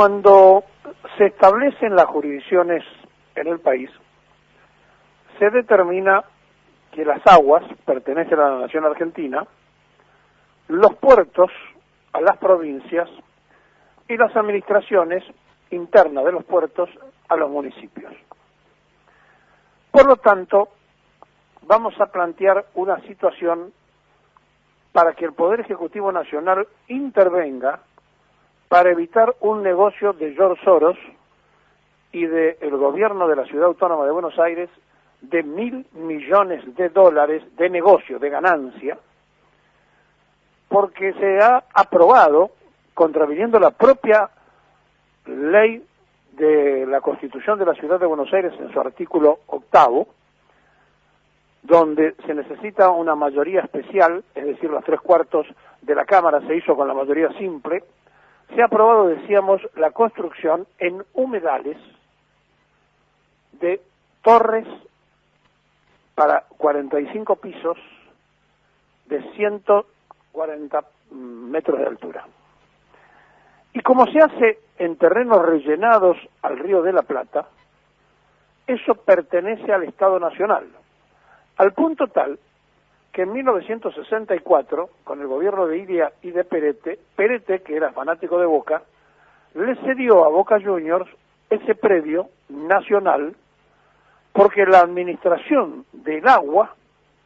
Cuando se establecen las jurisdicciones en el país, se determina que las aguas pertenecen a la nación argentina, los puertos a las provincias y las administraciones internas de los puertos a los municipios. Por lo tanto, vamos a plantear una situación para que el Poder Ejecutivo Nacional intervenga para evitar un negocio de George Soros y del gobierno de la Ciudad Autónoma de Buenos Aires de $1.000 millones de negocio, de ganancia, porque se ha aprobado, contraviniendo la propia ley de la Constitución de la Ciudad de Buenos Aires en su artículo 8, donde se necesita una mayoría especial, es decir, los 3/4 de la Cámara se hizo con la mayoría simple. Se ha aprobado, decíamos, la construcción en humedales de torres para 45 pisos de 140 metros de altura. Y como se hace en terrenos rellenados al Río de la Plata, eso pertenece al Estado Nacional, al punto tal que en 1964, con el gobierno de Ilia y de Perete, que era fanático de Boca, le cedió a Boca Juniors ese predio nacional, porque la administración del agua,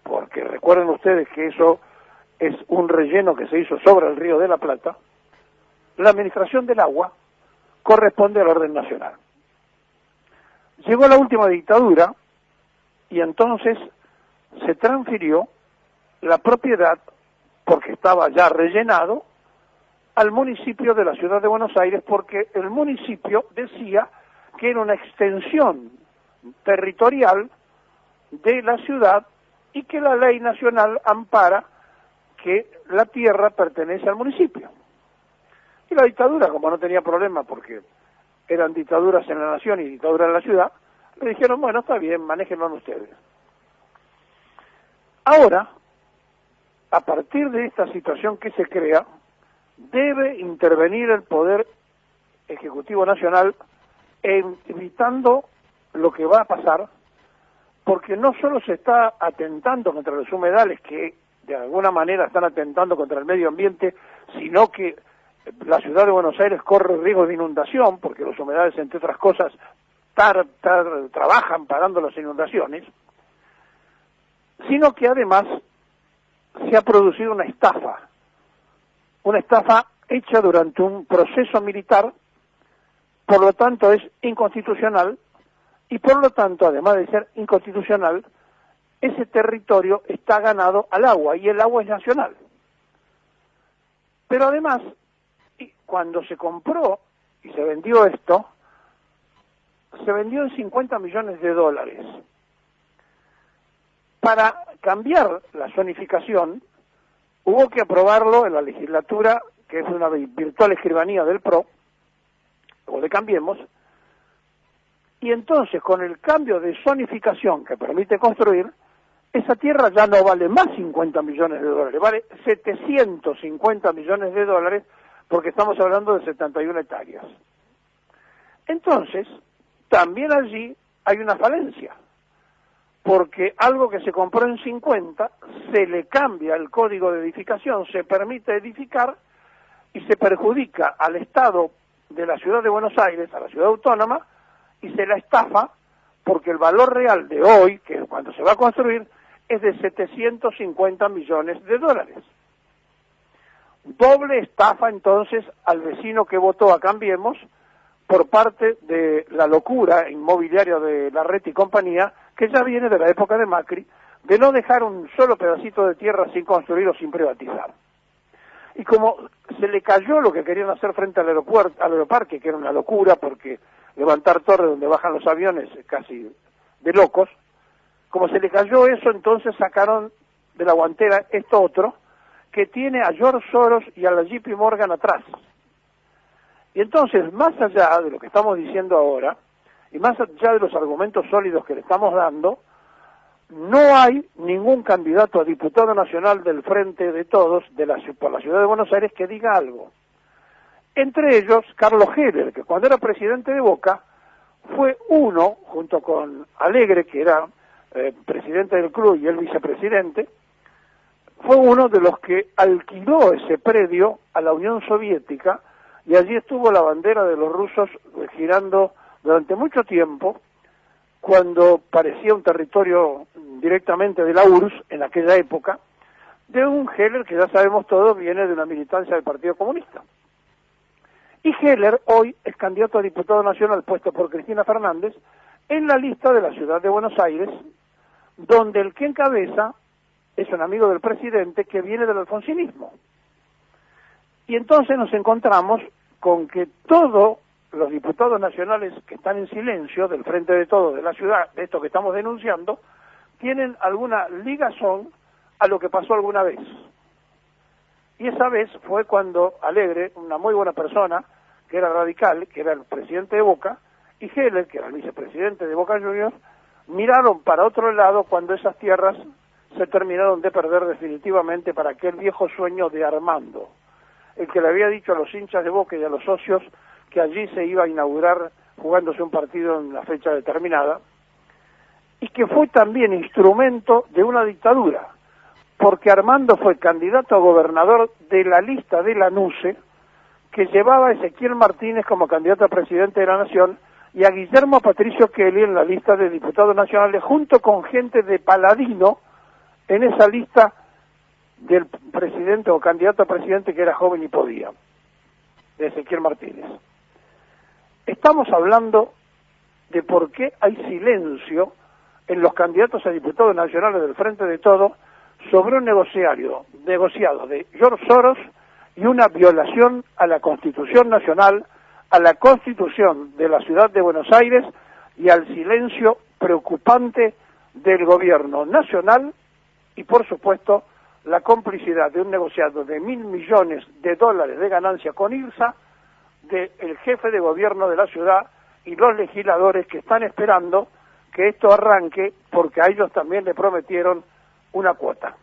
porque recuerden ustedes que eso es un relleno que se hizo sobre el Río de la Plata, la administración del agua corresponde al orden nacional. Llegó la última dictadura y entonces se transfirió la propiedad, porque estaba ya rellenado, al municipio de la Ciudad de Buenos Aires, porque el municipio decía que era una extensión territorial de la ciudad y que la ley nacional ampara que la tierra pertenece al municipio. Y la dictadura, como no tenía problema porque eran dictaduras en la nación y dictaduras en la ciudad, le dijeron, bueno, está bien, manéjenlo ustedes. Ahora, a partir de esta situación que se crea, debe intervenir el Poder Ejecutivo Nacional evitando lo que va a pasar, porque no solo se está atentando contra los humedales, que de alguna manera están atentando contra el medio ambiente, sino que la Ciudad de Buenos Aires corre riesgo de inundación, porque los humedales, entre otras cosas, trabajan pagando las inundaciones, sino que además se ha producido una estafa hecha durante un proceso militar, por lo tanto es inconstitucional, y por lo tanto, además de ser inconstitucional, ese territorio está ganado al agua, y el agua es nacional. Pero además, cuando se compró y se vendió esto, se vendió en $50 millones. Para cambiar la zonificación, hubo que aprobarlo en la legislatura, que es una virtual escribanía del PRO, o de Cambiemos, y entonces con el cambio de zonificación que permite construir, esa tierra ya no vale más $50 millones, vale $750 millones, porque estamos hablando de 71 hectáreas. Entonces, también allí hay una falencia, porque algo que se compró en 50, se le cambia el código de edificación, se permite edificar y se perjudica al Estado de la Ciudad de Buenos Aires, a la Ciudad Autónoma, y se la estafa porque el valor real de hoy, que es cuando se va a construir, es de $750 millones. Doble estafa entonces al vecino que votó a Cambiemos por parte de la locura inmobiliaria de Larreta y compañía, que ya viene de la época de Macri, de no dejar un solo pedacito de tierra sin construir o sin privatizar. Y como se le cayó lo que querían hacer frente al aeropuerto, al aeroparque, que era una locura, porque levantar torres donde bajan los aviones es casi de locos, como se le cayó eso, entonces sacaron de la guantera esto otro, que tiene a George Soros y a la JP Morgan atrás. Y entonces, más allá de lo que estamos diciendo ahora, y más allá de los argumentos sólidos que le estamos dando, no hay ningún candidato a diputado nacional del Frente de Todos por la Ciudad de Buenos Aires que diga algo. Entre ellos, Carlos Heller, que cuando era presidente de Boca, fue uno, junto con Alegre, que era presidente del club y el vicepresidente, fue uno de los que alquiló ese predio a la Unión Soviética, y allí estuvo la bandera de los rusos girando durante mucho tiempo, cuando parecía un territorio directamente de la URSS en aquella época, de un Heller que ya sabemos todos viene de una militancia del Partido Comunista. Y Heller hoy es candidato a diputado nacional puesto por Cristina Fernández en la lista de la ciudad de Buenos Aires, donde el que encabeza es un amigo del presidente que viene del alfonsinismo. Y entonces nos encontramos con que todos los diputados nacionales que están en silencio del Frente de Todos de la ciudad, de esto que estamos denunciando, tienen alguna ligazón a lo que pasó alguna vez. Y esa vez fue cuando Alegre, una muy buena persona, que era radical, que era el presidente de Boca, y Heller, que era el vicepresidente de Boca Juniors, miraron para otro lado cuando esas tierras se terminaron de perder definitivamente para aquel viejo sueño de Armando, el que le había dicho a los hinchas de Boca y a los socios que allí se iba a inaugurar jugándose un partido en la fecha determinada, y que fue también instrumento de una dictadura, porque Armando fue candidato a gobernador de la lista de la NUCE, que llevaba a Ezequiel Martínez como candidato a presidente de la Nación, y a Guillermo Patricio Kelly en la lista de diputados nacionales, junto con gente de Paladino, en esa lista del presidente o candidato a presidente que era joven y podía, de Ezequiel Martínez. Estamos hablando de por qué hay silencio en los candidatos a diputados nacionales del Frente de Todos sobre un negociado de George Soros y una violación a la Constitución Nacional, a la Constitución de la Ciudad de Buenos Aires y al silencio preocupante del gobierno nacional y, por supuesto, la complicidad de un negociado de $1.000 millones de ganancia con IRSA, del jefe de gobierno de la ciudad y los legisladores que están esperando que esto arranque porque a ellos también le prometieron una cuota.